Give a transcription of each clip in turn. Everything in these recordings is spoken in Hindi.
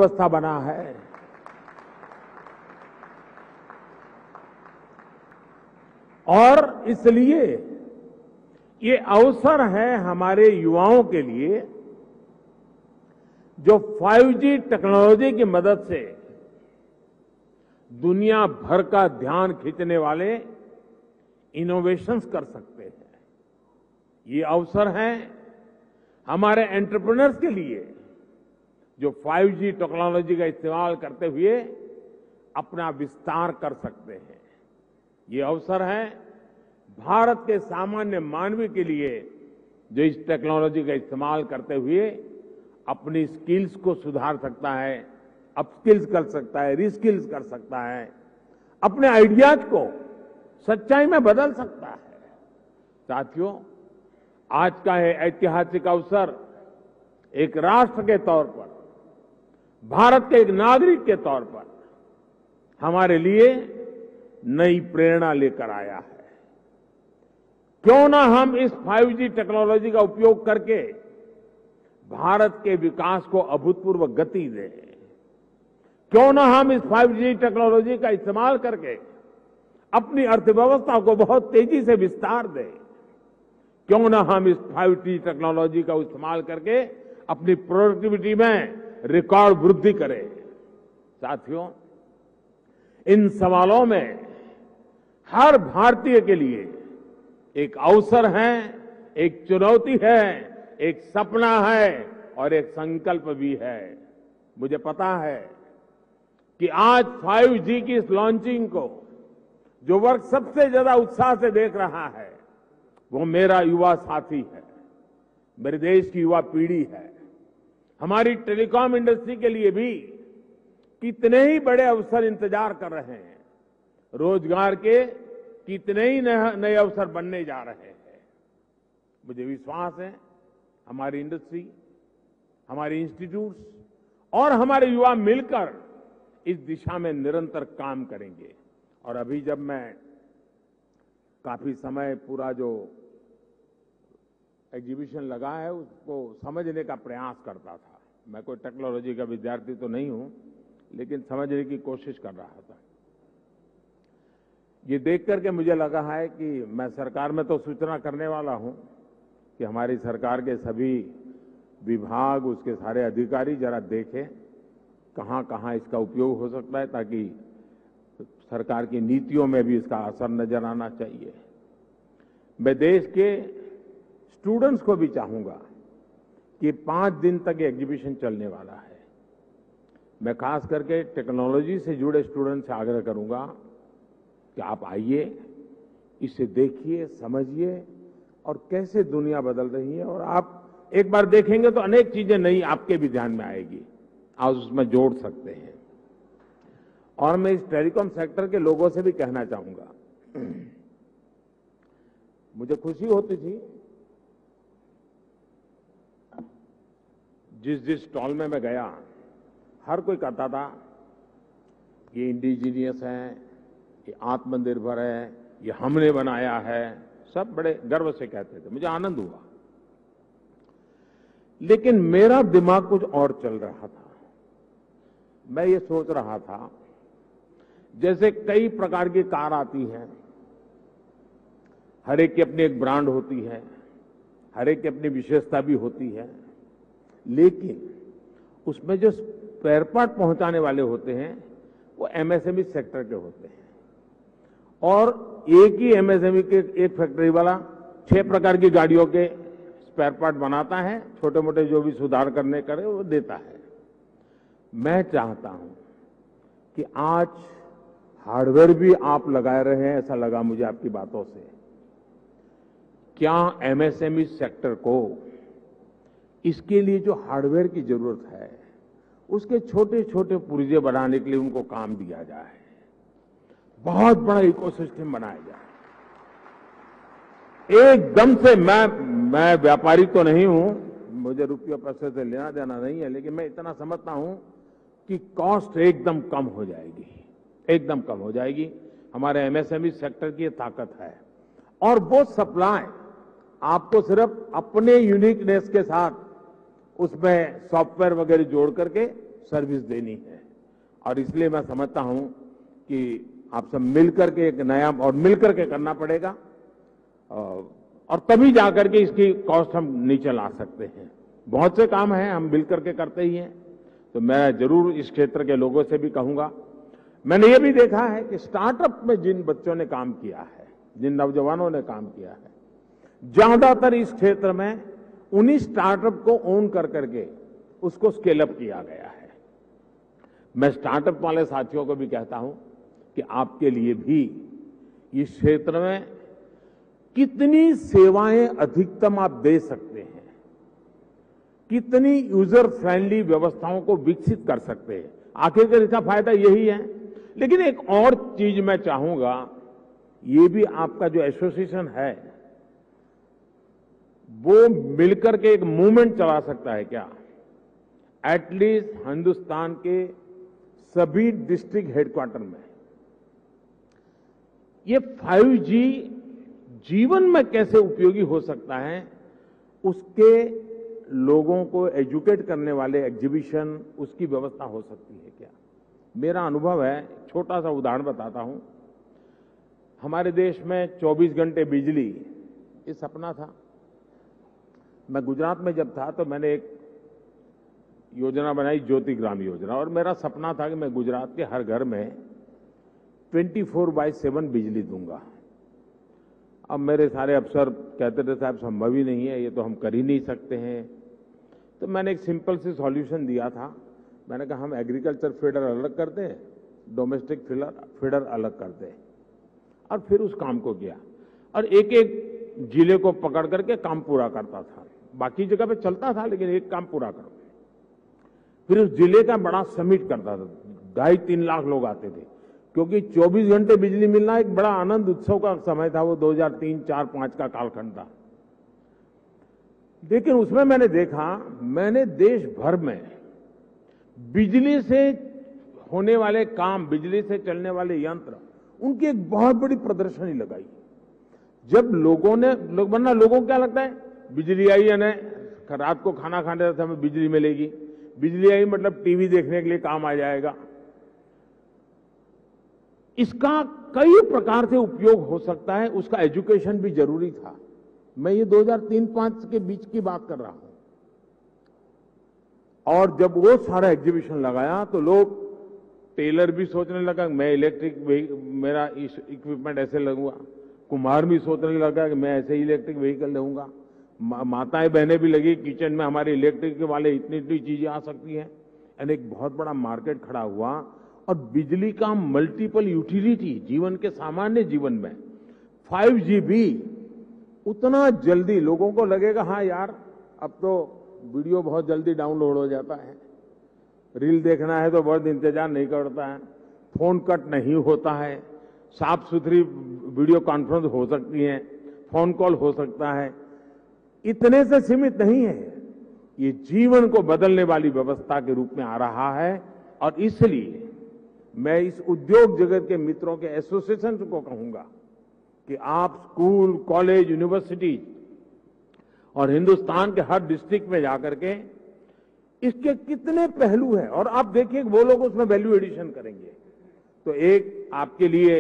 व्यवस्था बना है। और इसलिए ये अवसर है हमारे युवाओं के लिए जो 5G टेक्नोलॉजी की मदद से दुनिया भर का ध्यान खींचने वाले इनोवेशंस कर सकते हैं। ये अवसर है हमारे एंटरप्रेन्योर्स के लिए जो 5G टेक्नोलॉजी का इस्तेमाल करते हुए अपना विस्तार कर सकते हैं। ये अवसर है भारत के सामान्य मानवी के लिए जो इस टेक्नोलॉजी का इस्तेमाल करते हुए अपनी स्किल्स को सुधार सकता है, अपस्किल्स कर सकता है, रीस्किल्स कर सकता है, अपने आइडियाज को सच्चाई में बदल सकता है। साथियों, आज का ये ऐतिहासिक अवसर एक राष्ट्र के तौर पर, भारत के एक नागरिक के तौर पर हमारे लिए नई प्रेरणा लेकर आया है। क्यों ना हम इस 5G टेक्नोलॉजी का उपयोग करके भारत के विकास को अभूतपूर्व गति दें। क्यों ना हम इस 5G टेक्नोलॉजी का इस्तेमाल करके अपनी अर्थव्यवस्था को बहुत तेजी से विस्तार दें। क्यों ना हम इस 5G टेक्नोलॉजी का इस्तेमाल करके अपनी प्रोडक्टिविटी में रिकॉर्ड वृद्धि करें। साथियों, इन सवालों में हर भारतीय के लिए एक अवसर है, एक चुनौती है, एक सपना है और एक संकल्प भी है। मुझे पता है कि आज 5G की इस लॉन्चिंग को जो वर्ग सबसे ज्यादा उत्साह से देख रहा है वो मेरा युवा साथी है, मेरे देश की युवा पीढ़ी है। हमारी टेलीकॉम इंडस्ट्री के लिए भी कितने ही बड़े अवसर इंतजार कर रहे हैं। रोजगार के कितने ही नए अवसर बनने जा रहे हैं। मुझे विश्वास है हमारी इंडस्ट्री, हमारे इंस्टीट्यूट्स और हमारे युवा मिलकर इस दिशा में निरंतर काम करेंगे। और अभी जब मैं काफी समय पूरा जो एग्जीबिशन लगा है उसको समझने का प्रयास करता था। मैं कोई टेक्नोलॉजी का विद्यार्थी तो नहीं हूं, लेकिन समझने की कोशिश कर रहा था। ये देख करके मुझे लगा है कि मैं सरकार में तो सूचना करने वाला हूं कि हमारी सरकार के सभी विभाग, उसके सारे अधिकारी जरा देखें कहां कहां इसका उपयोग हो सकता है, ताकि सरकार की नीतियों में भी इसका असर नजर आना चाहिए। मैं देश के स्टूडेंट्स को भी चाहूंगा कि 5 दिन तक ये एग्जीबिशन चलने वाला है। मैं खास करके टेक्नोलॉजी से जुड़े स्टूडेंट्स से आग्रह करूंगा कि आप आइए, इसे देखिए, समझिए और कैसे दुनिया बदल रही है। और आप एक बार देखेंगे तो अनेक चीजें नई आपके भी ध्यान में आएगी, आप उसमें जोड़ सकते हैं। और मैं इस टेलीकॉम सेक्टर के लोगों से भी कहना चाहूंगा, मुझे खुशी होती थी जिस स्टॉल में मैं गया, हर कोई कहता था ये इंडिजीनियस है, ये आत्मनिर्भर है, ये हमने बनाया है। सब बड़े गर्व से कहते थे, मुझे आनंद हुआ। लेकिन मेरा दिमाग कुछ और चल रहा था। मैं ये सोच रहा था, जैसे कई प्रकार की कार आती हैं, हर एक की अपनी एक ब्रांड होती है, हर एक की अपनी विशेषता भी होती है, लेकिन उसमें जो स्पेयर पार्ट पहुंचाने वाले होते हैं वो एमएसएमई सेक्टर के होते हैं। और एक ही एमएसएमई के एक फैक्ट्री वाला 6 प्रकार की गाड़ियों के स्पेयर पार्ट बनाता है, छोटे मोटे जो भी सुधार करने करे वो देता है। मैं चाहता हूं कि आज हार्डवेयर भी आप लगा रहे हैं, ऐसा लगा मुझे आपकी बातों से। क्या एमएसएमई सेक्टर को इसके लिए जो हार्डवेयर की जरूरत है उसके छोटे छोटे पुर्जे बनाने के लिए उनको काम दिया जाए, बहुत बड़ा इकोसिस्टम बनाया जाए। एकदम से मैं व्यापारी तो नहीं हूं, मुझे रुपये पैसे से लेना देना नहीं है, लेकिन मैं इतना समझता हूं कि कॉस्ट एकदम कम हो जाएगी, एकदम कम हो जाएगी। हमारे एमएसएमई सेक्टर की ये ताकत है। और वो सप्लाई आपको सिर्फ अपने यूनिकनेस के साथ उसमें सॉफ्टवेयर वगैरह जोड़ करके सर्विस देनी है। और इसलिए मैं समझता हूं कि आप सब मिलकर के एक नया और मिलकर के करना पड़ेगा और तभी जाकर के इसकी कॉस्ट हम नीचे ला सकते हैं। बहुत से काम हैं हम मिलकर के करते ही हैं, तो मैं जरूर इस क्षेत्र के लोगों से भी कहूंगा। मैंने ये भी देखा है कि स्टार्टअप में जिन बच्चों ने काम किया है, जिन नौजवानों ने काम किया है, ज्यादातर इस क्षेत्र में उन्हीं स्टार्टअप को ओन कर करके उसको स्केल अप किया गया है। मैं स्टार्टअप वाले साथियों को भी कहता हूं कि आपके लिए भी इस क्षेत्र में कितनी सेवाएं अधिकतम आप दे सकते हैं, कितनी यूजर फ्रेंडली व्यवस्थाओं को विकसित कर सकते हैं, आखिरकार इसका फायदा यही है। लेकिन एक और चीज मैं चाहूंगा, ये भी आपका जो एसोसिएशन है वो मिलकर के एक मूवमेंट चला सकता है क्या? एटलीस्ट हिंदुस्तान के सभी डिस्ट्रिक्ट हेडक्वार्टर में ये 5G जीवन में कैसे उपयोगी हो सकता है, उसके लोगों को एजुकेट करने वाले एग्जीबिशन, उसकी व्यवस्था हो सकती है क्या? मेरा अनुभव है, छोटा सा उदाहरण बताता हूं। हमारे देश में 24 घंटे बिजली, ये सपना था। मैं गुजरात में जब था तो मैंने एक योजना बनाई, ज्योति ग्राम योजना, और मेरा सपना था कि मैं गुजरात के हर घर में 24/7 बिजली दूंगा। अब मेरे सारे अफसर कहते थे साहब संभव ही नहीं है, ये तो हम कर ही नहीं सकते हैं। तो मैंने एक सिंपल सी सॉल्यूशन दिया था। मैंने कहा हम एग्रीकल्चर फीडर अलग कर दें, डोमेस्टिक फीडर अलग कर दें, और फिर उस काम को किया और एक एक जिले को पकड़ करके काम पूरा करता था। बाकी जगह पे चलता था लेकिन एक काम पूरा करो। फिर उस जिले का बड़ा समिट करता था, 2.5-3 लाख लोग आते थे, क्योंकि 24 घंटे बिजली मिलना एक बड़ा आनंद उत्सव का समय था। वो 2003, 4, 5 का कालखंड था। लेकिन उसमें मैंने देखा, मैंने देश भर में बिजली से होने वाले काम, बिजली से चलने वाले यंत्र, उनकी एक बहुत बड़ी प्रदर्शनी लगाई। जब लोगों को क्या लगता है, बिजली आई है ना, रात को खाना खाने समय बिजली मिलेगी, बिजली आई मतलब टीवी देखने के लिए काम आ जाएगा। इसका कई प्रकार से उपयोग हो सकता है, उसका एजुकेशन भी जरूरी था। मैं ये 2003-5 के बीच की बात कर रहा हूं। और जब वो सारा एग्जीबिशन लगाया तो लोग, टेलर भी सोचने लगा मैं मेरा इक्विपमेंट ऐसे लगूंगा, कुम्हार भी सोचने लगा कि मैं ऐसे इलेक्ट्रिक व्हीकल लूंगा, माताएं बहनें भी लगी किचन में हमारे इलेक्ट्रिक वाले इतनी चीजें आ सकती हैं। यानी एक बहुत बड़ा मार्केट खड़ा हुआ। और बिजली का मल्टीपल यूटिलिटी जीवन के सामान्य जीवन में 5G भी उतना जल्दी, लोगों को लगेगा हाँ यार अब तो वीडियो बहुत जल्दी डाउनलोड हो जाता है, रील देखना है तो बहुत इंतजार नहीं करता है, फोन कट नहीं होता है, साफ सुथरी वीडियो कॉन्फ्रेंस हो सकती है, फोन कॉल हो सकता है। इतने से सीमित नहीं है, ये जीवन को बदलने वाली व्यवस्था के रूप में आ रहा है। और इसलिए मैं इस उद्योग जगत के मित्रों के एसोसिएशन को कहूंगा कि आप स्कूल, कॉलेज, यूनिवर्सिटी और हिंदुस्तान के हर डिस्ट्रिक्ट में जाकर के इसके कितने पहलू हैं, और आप देखिए वो लोग उसमें वैल्यू एडिशन करेंगे तो एक आपके लिए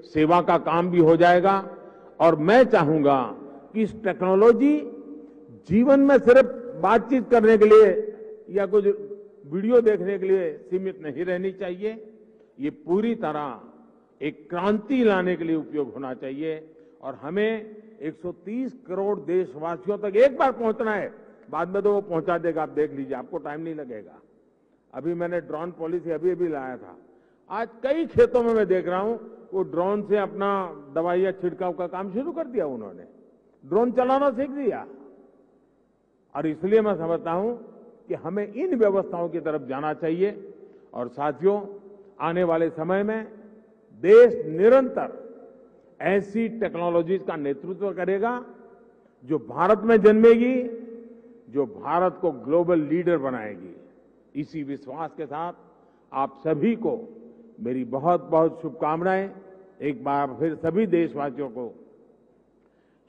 सेवा का काम भी हो जाएगा। और मैं चाहूंगा कि इस टेक्नोलॉजी जीवन में सिर्फ बातचीत करने के लिए या कुछ वीडियो देखने के लिए सीमित नहीं रहनी चाहिए, ये पूरी तरह एक क्रांति लाने के लिए उपयोग होना चाहिए। और हमें 130 करोड़ देशवासियों तक एक बार पहुंचना है, बाद में तो वो पहुंचा देगा, आप देख लीजिए, आपको टाइम नहीं लगेगा। अभी मैंने ड्रोन पॉलिसी अभी लाया था, आज कई खेतों में मैं देख रहा हूं वो ड्रोन से अपना दवाइयां छिड़काव का काम शुरू कर दिया, उन्होंने ड्रोन चलाना सीख दिया। और इसलिए मैं समझता हूं कि हमें इन व्यवस्थाओं की तरफ जाना चाहिए। और साथियों, आने वाले समय में देश निरंतर ऐसी टेक्नोलॉजीज का नेतृत्व करेगा जो भारत में जन्मेगी, जो भारत को ग्लोबल लीडर बनाएगी। इसी विश्वास के साथ आप सभी को मेरी बहुत बहुत शुभकामनाएं। एक बार फिर सभी देशवासियों को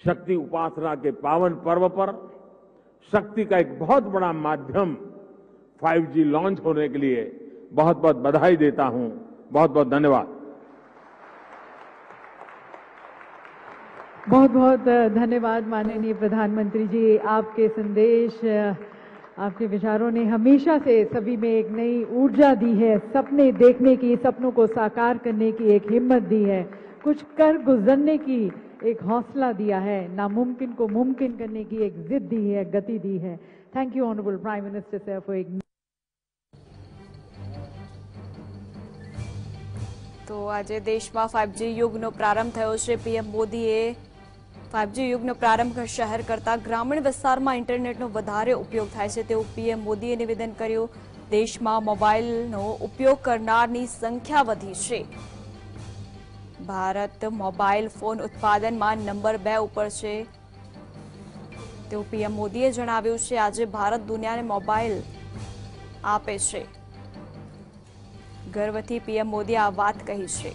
शक्ति उपासना के पावन पर्व पर शक्ति का एक बहुत बड़ा माध्यम 5G लॉन्च होने के लिए बहुत बहुत बधाई देता हूं। बहुत बहुत धन्यवाद। बहुत बहुत धन्यवाद माननीय प्रधानमंत्री जी। आपके संदेश, आपके विचारों ने हमेशा से सभी में एक नई ऊर्जा दी है, सपने देखने की, सपनों को साकार करने की एक हिम्मत दी है, कुछ कर गुजरने की एक हौसला दिया है, नामुमकिन को मुमकिन करने की एक जिद दी है, गति दी है। Thank you honourable prime minister sir for एक। તો આજે દેશમાં 5G યુગનો પ્રારંભ થયો છે। પીએમ મોદીએ 5G યુગનો પ્રારંભ શહેર કરતાં ગ્રામીણ વિસ્તારમાં ઇન્ટરનેટનો વધારે ઉપયોગ થાય છે તેવું પીએમ મોદીએ નિવેદન કર્યું। દેશમાં મોબાઈલનો ઉપયોગ કરનારની સંખ્યા વધી છે। ભારત મોબાઈલ ફોન ઉત્પાદનમાં નંબર 2 ઉપર છે તેવું પીએમ મોદીએ જણાવ્યું છે। આજે ભારત દુનિયાને મોબાઈલ આપે છે। गर्वथी पीएम मोदी आ बात कही है।